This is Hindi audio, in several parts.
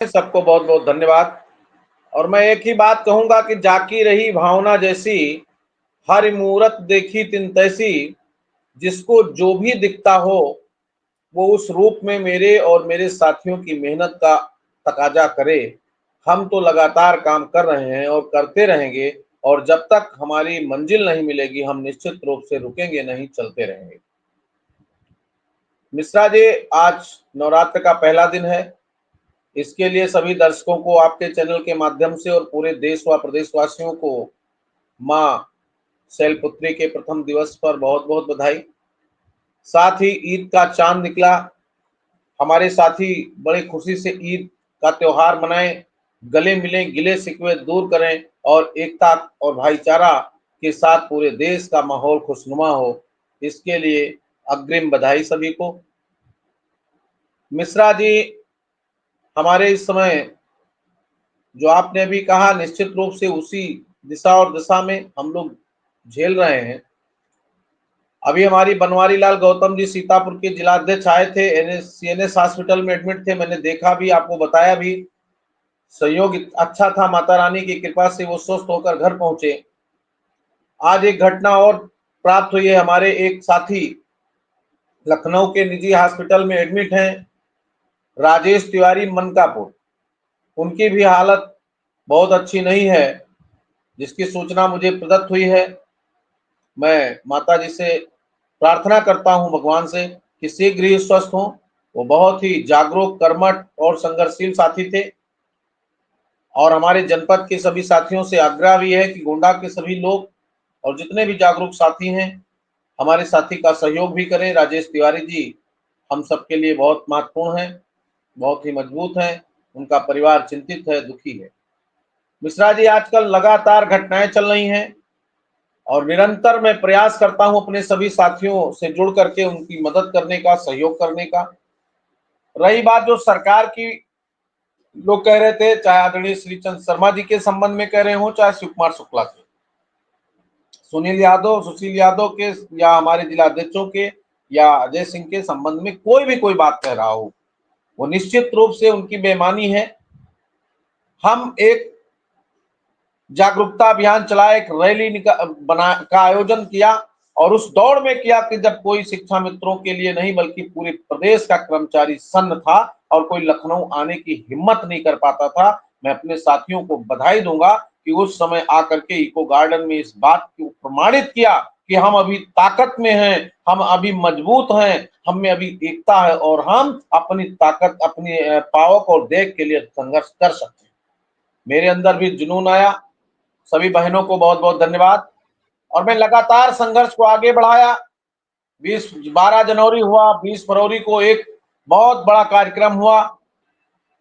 सबको बहुत बहुत धन्यवाद। और मैं एक ही बात कहूंगा कि जाकी रही भावना जैसी, हर मूरत देखी तिन तैसी, जिसको जो भी दिखता हो वो उस रूप में मेरे और मेरे साथियों की मेहनत का तकाजा करे। हम तो लगातार काम कर रहे हैं और करते रहेंगे, और जब तक हमारी मंजिल नहीं मिलेगी हम निश्चित रूप से रुकेंगे नहीं, चलते रहेंगे। मिश्रा जी, आज नवरात्र का पहला दिन है। इसके लिए सभी दर्शकों को आपके चैनल के माध्यम से और पूरे देश व प्रदेशवासियों को मां शैलपुत्री के प्रथम दिवस पर बहुत बहुत बधाई। साथ ही ईद का चांद निकला, हमारे साथी बड़े खुशी से ईद का त्योहार मनाएं, गले मिलें, गिले शिकवे दूर करें और एकता और भाईचारा के साथ पूरे देश का माहौल खुशनुमा हो। इसके लिए अग्रिम बधाई सभी को। मिश्रा जी, हमारे इस समय जो आपने अभी कहा, निश्चित रूप से उसी दिशा और दशा में हम लोग झेल रहे हैं। अभी हमारी बनवारी लाल गौतम जी सीतापुर के जिलाध्यक्ष आए थे, सीएनएस हॉस्पिटल में एडमिट थे। मैंने देखा भी, आपको बताया भी। सहयोग अच्छा था, माता रानी की कृपा से वो स्वस्थ होकर घर पहुंचे। आज एक घटना और प्राप्त हुई है। हमारे एक साथी लखनऊ के निजी हॉस्पिटल में एडमिट हैं, राजेश तिवारी मनकापुर। उनकी भी हालत बहुत अच्छी नहीं है, जिसकी सूचना मुझे प्रदत्त हुई है। मैं माता जी से प्रार्थना करता हूं, भगवान से, कि शीघ्र ही स्वस्थ हों। वो बहुत ही जागरूक, कर्मठ और संघर्षशील साथी थे। और हमारे जनपद के सभी साथियों से आग्रह भी है कि गोंडा के सभी लोग और जितने भी जागरूक साथी हैं, हमारे साथी का सहयोग भी करें। राजेश तिवारी जी हम सबके लिए बहुत महत्वपूर्ण हैं, बहुत ही मजबूत हैं। उनका परिवार चिंतित है, दुखी है। मिश्रा जी, आजकल लगातार घटनाएं चल रही हैं और निरंतर मैं प्रयास करता हूं अपने सभी साथियों से जुड़ करके उनकी मदद करने का, सहयोग करने का। रही बात जो सरकार की, लोग कह रहे थे, चाहे आदरणीय श्रीचंद शर्मा जी के संबंध में कह रहे हो, चाहे शिव कुमार शुक्ला के, सुनील यादव, सुशील यादव के, या हमारे जिलाध्यक्षों के, या अजय सिंह के संबंध में कोई भी कोई बात कह रहा हो, वो निश्चित रूप से उनकी बेईमानी है। हम एक जागरूकता अभियान चलाया, एक रैली का आयोजन किया, और उस दौड़ में किया कि जब कोई शिक्षा मित्रों के लिए नहीं बल्कि पूरे प्रदेश का कर्मचारी सन्न था और कोई लखनऊ आने की हिम्मत नहीं कर पाता था। मैं अपने साथियों को बधाई दूंगा कि उस समय आकर के इको गार्डन में इस बात को प्रमाणित किया कि हम अभी ताकत में हैं, हम अभी मजबूत हैं, हम में अभी एकता है और हम अपनी ताकत, अपनी पावक और देख के लिए संघर्ष कर सकते हैं। मेरे अंदर भी जुनून आया। सभी बहनों को बहुत बहुत धन्यवाद। और मैं लगातार संघर्ष को आगे बढ़ाया। 12 जनवरी हुआ, 20 फरवरी को एक बहुत बड़ा कार्यक्रम हुआ।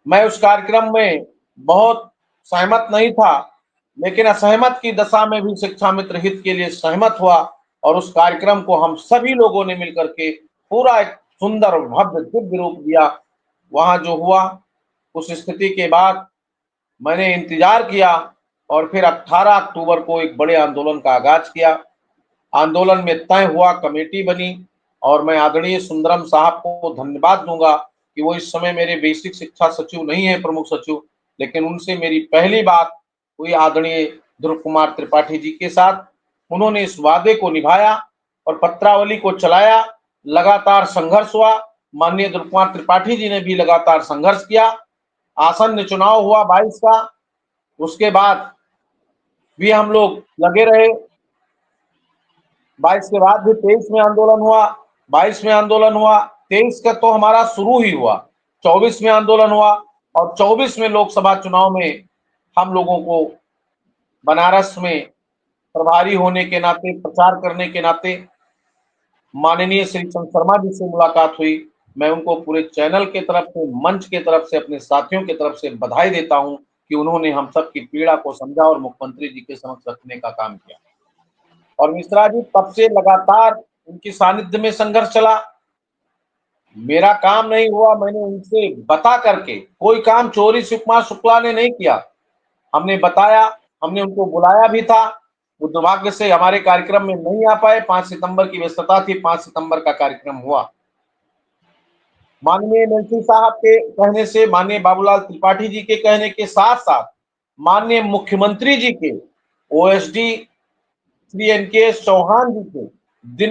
मैं उस कार्यक्रम में बहुत सहमत नहीं था, लेकिन असहमत की दशा में भी शिक्षा मित्र हित के लिए सहमत हुआ, और उस कार्यक्रम को हम सभी लोगों ने मिलकर के पूरा एक सुंदर और भव्य दिव्य रूप दिया। वहां जो हुआ, उस स्थिति के बाद मैंने इंतजार किया और फिर 18 अक्टूबर को एक बड़े आंदोलन का आगाज किया। आंदोलन में तय हुआ, कमेटी बनी, और मैं आदरणीय सुंदरम साहब को धन्यवाद दूंगा कि वो इस समय मेरे बेसिक शिक्षा सचिव नहीं है, प्रमुख सचिव, लेकिन उनसे मेरी पहली बात हुई आदरणीय ध्रुव कुमार त्रिपाठी जी के साथ। उन्होंने इस वादे को निभाया और पत्रावली को चलाया। लगातार संघर्ष हुआ, माननीय ध्रुव कुमार त्रिपाठी जी ने भी लगातार संघर्ष किया। आसन्न चुनाव हुआ 22 का, उसके बाद भी हम लोग लगे रहे। 22 के बाद भी 23 में आंदोलन हुआ, 22 में आंदोलन हुआ, 23 का तो हमारा शुरू ही हुआ, 24 में आंदोलन हुआ, और 24 में लोकसभा चुनाव में हम लोगों को बनारस में प्रभारी होने के नाते, प्रचार करने के नाते माननीय श्रीचंद शर्मा जी से मुलाकात हुई। मैं उनको पूरे चैनल के तरफ से, मंच के तरफ से, अपने साथियों की तरफ से बधाई देता हूं कि उन्होंने हम सब की पीड़ा को समझा और मुख्यमंत्री जी के समक्ष रखने का काम किया। और मिश्रा जी, तब से लगातार उनकी सानिध्य में संघर्ष चला। मेरा काम नहीं हुआ, मैंने उनसे बता करके, कोई काम चोरी शिव कुमार शुक्ला ने नहीं किया, हमने बताया, हमने उनको बुलाया भी था। वो दुर्भाग्य से हमारे कार्यक्रम में नहीं आ पाए। 5 सितंबर की व्यस्तता थी, 5 सितंबर का कार्यक्रम हुआ। माननीय मंत्री साहब के कहने से, माननीय बाबूलाल त्रिपाठी जी के कहने के साथ साथ माननीय मुख्यमंत्री जी के, ओएसडी श्री एन के चौहान जी के दिन